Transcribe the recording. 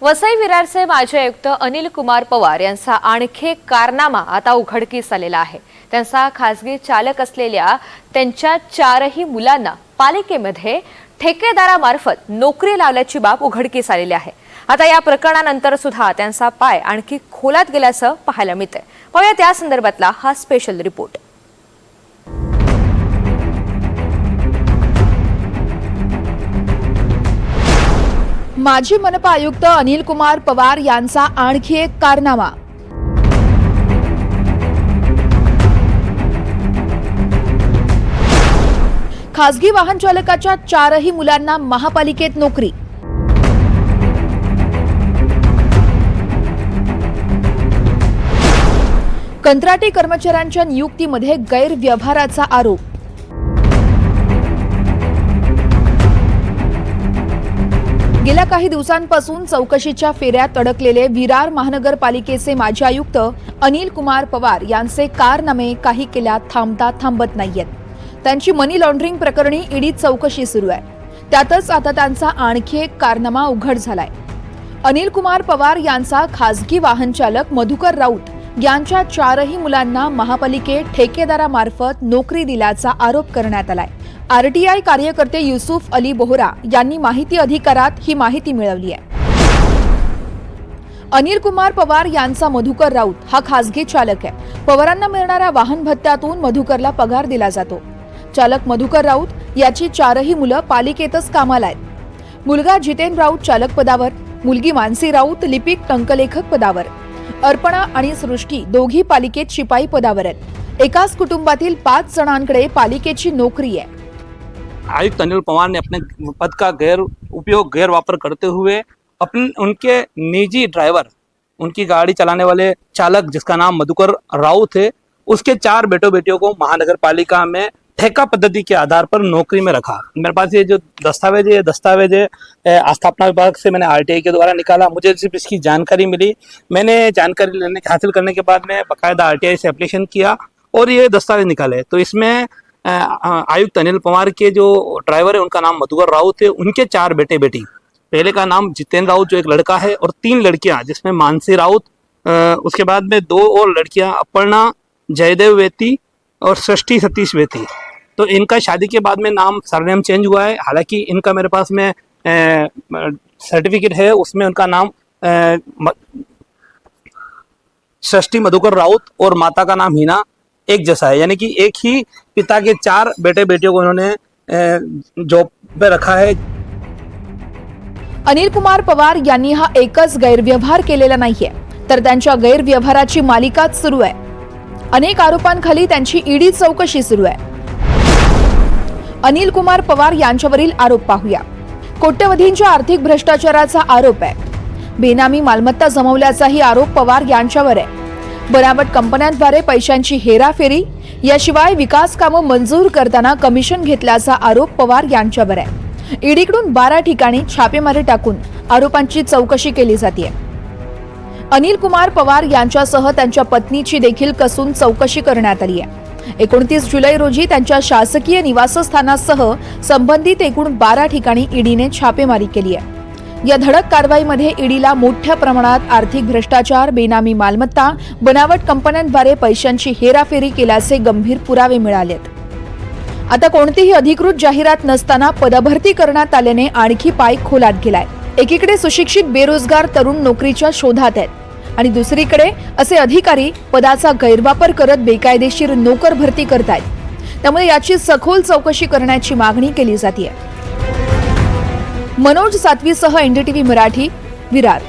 वसई विरारचे माजी आयुक्त अनिल कुमार पवार यांचा आणखी एक कारनामा आता उघडकीस आलेला आहे। त्यांचा खासगी चालक असलेल्या त्यांच्या 4ही मुलांना पालिकेमध्ये ठेकेदारामार्फत नोकरी लावल्याची बाब उघडकीस आलेली आहे। आता या प्रकरणानंतर सुद्धा त्यांचा पाय आणखी खोलात गेल्याचं पाहायला मिळतंय। पाहूया त्या संदर्भातला हा स्पेशल रिपोर्ट। माजी मनपा आयुक्त अनिल कुमार पवार यांचा आणखी एक कारनामा। खासगी वाहन चालकाच्या 4ही मुलांना महापालिकेत नोकरी। कंत्राटी कर्मचाऱ्यांच्या नियुक्तीमध्ये गैरव्यवहाराचा आरोप। गेल्या काही दिवसांपासून चौकशीच्या फेऱ्यात अडकलेले विरार महानगरपालिकेचे माजी आयुक्त अनिल कुमार पवार यांचे कारनामे काही केल्यात थांबता थांबत नाहीयेत। त्यांची मनी लॉन्ड्रिंग प्रकरणी ईडी चौकशी सुरू आहे। त्यातच आता त्यांचा आणखी एक कारनामा उघड झालाय। अनिल कुमार पवार यांचा खासगी वाहन चालक मधुकर राऊत यांच्या 4ही मुलांना महापालिकेत ठेकेदारामार्फत नोकरी दिल्याचा आरोप करण्यात आलाय। आरटीआय कार्यकर्ते युसुफ अली बोहरा यांनी माहिती अधिकारात ही माहिती मिळवली आहे। अनिल कुमार पवार यांचा मधुकर राऊत हा खासगी चालक आहे। पवारांना मिळणाऱ्या वाहन भत्त्यातून मधुकरला पगार दिला जातो। चालक मधुकर राऊत याची 4ही मुलं पालिकेतच कामाला आहेत। मुलगा जितेन राऊत चालक पदावर, मुलगी मानसी राऊत लिपिक टंकलेखक पदावर, अर्पणा आणि सृष्टी दोघी पालिकेत शिपाई पदावर आहेत। एकाच कुटुंबातील 5 जणांकडे पालिकेची नोकरी आहे। आयुक्त अनिल पवार ने अपने पद का गैर वापर करते हुए उनके निजी ड्राइवर, उनकी गाड़ी चलाने वाले चालक जिसका नाम मधुकर राउत है, उसके 4 बेटों को महानगर पालिका में ठेका पद्धति के आधार पर नौकरी में रखा। मेरे पास ये जो दस्तावेज है आस्थापना विभाग से मैंने आरटीआई के द्वारा निकाला। मुझे सिर्फ इसकी जानकारी मिली। मैंने जानकारी हासिल करने के बाद में बाकायदा आरटीआई से एप्लीकेशन किया और ये दस्तावेज निकाले। तो इसमें आयुक्त अनिल पवार के जो ड्राइवर है उनका नाम मधुकर राउत है, उनके 4 बेटे बेटी। पहले का नाम जितेन राउत जो एक लड़का है और 3 लड़कियां जिसमें मानसी राउत, उसके बाद में 2 और लड़कियां अपर्णा जयदेव वेती और सृष्टि सतीश वेती। तो इनका शादी के बाद में नाम सरनेम चेंज हुआ है। हालांकि इनका मेरे पास में सर्टिफिकेट है, उसमें उनका नाम सृष्टि मधुकर राउत और माता का नाम हिना एक जैसा है, यानी कि एक ही पिता के 4 बेटे बेटियों को उन्होंने जॉब पे रखा है। अनिल कुमार पवार यांनी हा एकच गैरव्यवहार केलेला नाहीये, तर त्यांच्या गैरव्यवहाराची मालिकाच सुरू आहे। अनेक आरोपांखाली त्यांची ईडी चौकशी सुरू आहे। अनिल कुमार पवार यांच्यावरील आरोप पाहूया। कोट्यवधींच्या आर्थिक भ्रष्टाचाराचा आरोप आहे। बेनामी मालमत्ता जमवल्याचाही आरोप पवार यांच्यावर आहे। बनावट कंपन्यांद्वारे पैशांची हेराफेरी, याशिवाय विकास कामं मंजूर करताना कमिशन घेतल्याचा आरोप पवार यांच्यावर आहे। ईडीकडून 12 ठिकाणी छापेमारी टाकून आरोपांची चौकशी केली जाते। अनिल कुमार पवार यांच्यासह त्यांच्या पत्नीची देखील कसून चौकशी करण्यात आली आहे। 29 जुलै रोजी त्यांच्या शासकीय निवासस्थानासह संबंधित एकूण 12 ठिकाणी ईडीने छापेमारी केली आहे। या धडक कारवाईमध्ये ईडीला मोठ्या प्रमाणात आर्थिक भ्रष्टाचार, बेनामी मालमत्ता, बनावट कंपन्यांद्वारे पैशांची हेराफेरी केल्याचे गंभीर पुरावे मिळालेत। आता कोणतीही अधिकृत जाहिरात नसताना पदभरती करण्यात आल्याने आणखी पाय खोलात गेलाय। एकीकडे सुशिक्षित बेरोजगार तरुण नोकरीच्या शोधात आहेत आणि दुसरीकडे असे अधिकारी पदाचा गैरवापर करत बेकायदेशीर नोकर भरती करतायत। त्यामुळे याची सखोल चौकशी करण्याची मागणी केली जाते। मनोज सातवीसह एनडीटीव्ही मराठी, विरार।